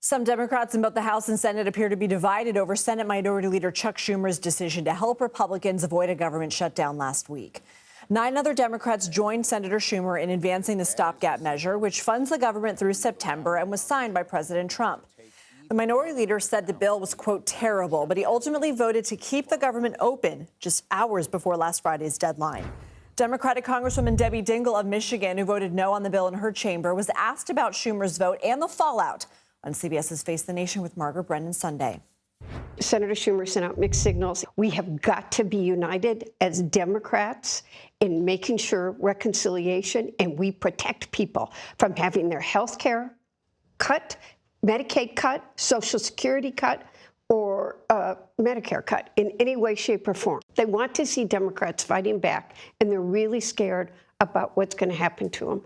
Some Democrats in both the House and Senate appear to be divided over Senate Minority Leader Chuck Schumer's decision to help Republicans avoid a government shutdown last week. 9 other Democrats joined Senator Schumer in advancing the stopgap measure, which funds the government through September and was signed by President Trump. The minority leader said the bill was, quote, terrible, but he ultimately voted to keep the government open just hours before last Friday's deadline. Democratic Congresswoman Debbie Dingell of Michigan, who voted no on the bill in her chamber, was asked about Schumer's vote and the fallout on CBS's Face the Nation with Margaret Brennan Sunday. Senator Schumer sent out mixed signals. We have got to be united as Democrats in making sure reconciliation and we protect people from having their health care cut, Medicaid cut, Social Security cut, or Medicare cut in any way, shape, or form. They want to see Democrats fighting back, and they're really scared about what's going to happen to them.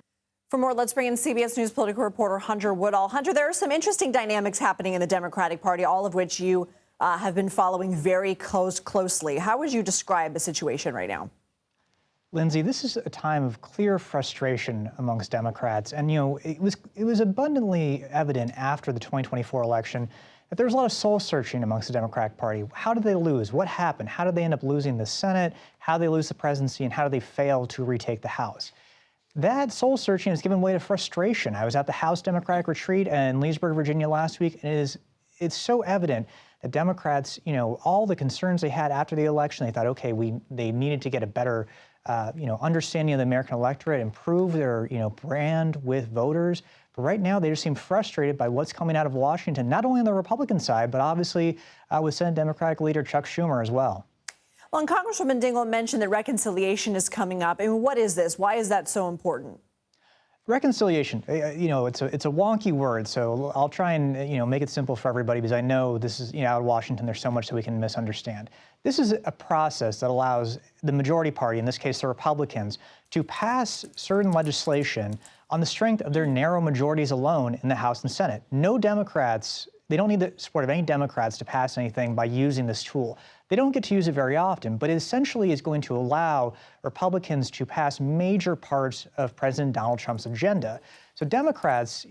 For more, let's bring in CBS News political reporter Hunter Woodall. Hunter, there are some interesting dynamics happening in the Democratic Party, all of which you have been following very closely. How would you describe the situation right now? Lindsay, this is a time of clear frustration amongst Democrats. And, you know, it was abundantly evident after the 2024 election that there was a lot of soul searching amongst the Democratic Party. How did they lose? What happened? How did they end up losing the Senate? How did they lose the presidency? And how did they fail to retake the House? That soul searching has given way to frustration. I was at the House Democratic Retreat in Leesburg, Virginia last week, and it's so evident that Democrats, you know, all the concerns they had after the election, they thought, okay, they needed to get a better understanding of the American electorate, improve their, brand with voters. But right now, they just seem frustrated by what's coming out of Washington, not only on the Republican side, but obviously with Senate Democratic leader Chuck Schumer as well. Well, and Congresswoman Dingell mentioned that reconciliation is coming up. I mean, what is this? Why is that so important? Reconciliation, it's a wonky word, so I'll try and make it simple for everybody because I know this is out of Washington. There's so much that we can misunderstand. This is a process that allows the majority party, in this case the Republicans, to pass certain legislation on the strength of their narrow majorities alone in the House and Senate. No Democrats. They don't need the support of any Democrats to pass anything by using this tool. They don't get to use it very often, but it essentially is going to allow Republicans to pass major parts of President Donald Trump's agenda. So Democrats,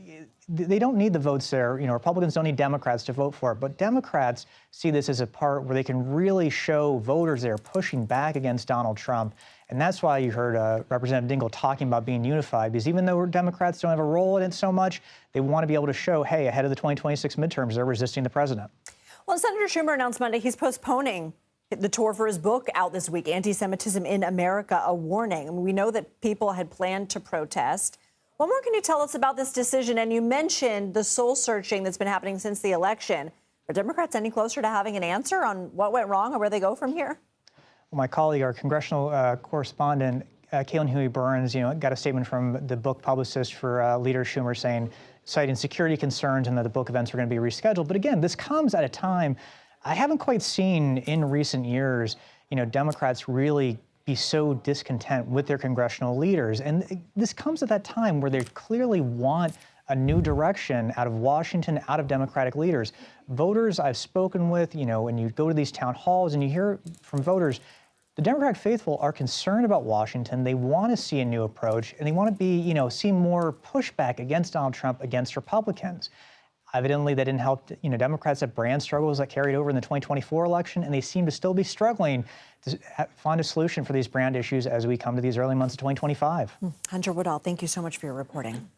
they don't need the votes there. Republicans don't need Democrats to vote for it, but Democrats see this as a part where they can really show voters they're pushing back against Donald Trump. And that's why you heard Representative Dingell talking about being unified, because even though Democrats don't have a role in it so much, they want to be able to show, hey, ahead of the 2026 midterms, they're resisting the president. Well, Senator Schumer announced Monday he's postponing the tour for his book out this week, Anti-Semitism in America, A Warning. I mean, we know that people had planned to protest. What more can you tell us about this decision? And you mentioned the soul searching that's been happening since the election. Are Democrats any closer to having an answer on what went wrong or where they go from here? Well, my colleague, our congressional correspondent, Caitlin Huey-Burns, got a statement from the book publicist for Leader Schumer citing security concerns and that the book events are going to be rescheduled. But again, this comes at a time I haven't quite seen in recent years, Democrats really be so discontent with their congressional leaders. And this comes at that time where they clearly want a new direction out of Washington, out of Democratic leaders. Voters I've spoken with, when you go to these town halls and you hear from voters, the Democratic faithful are concerned about Washington. They want to see a new approach, and they want to be, see more pushback against Donald Trump, against Republicans. Evidently, that didn't help, Democrats have brand struggles that carried over in the 2024 election, and they seem to still be struggling to find a solution for these brand issues as we come to these early months of 2025. Hunter Woodall, thank you so much for your reporting.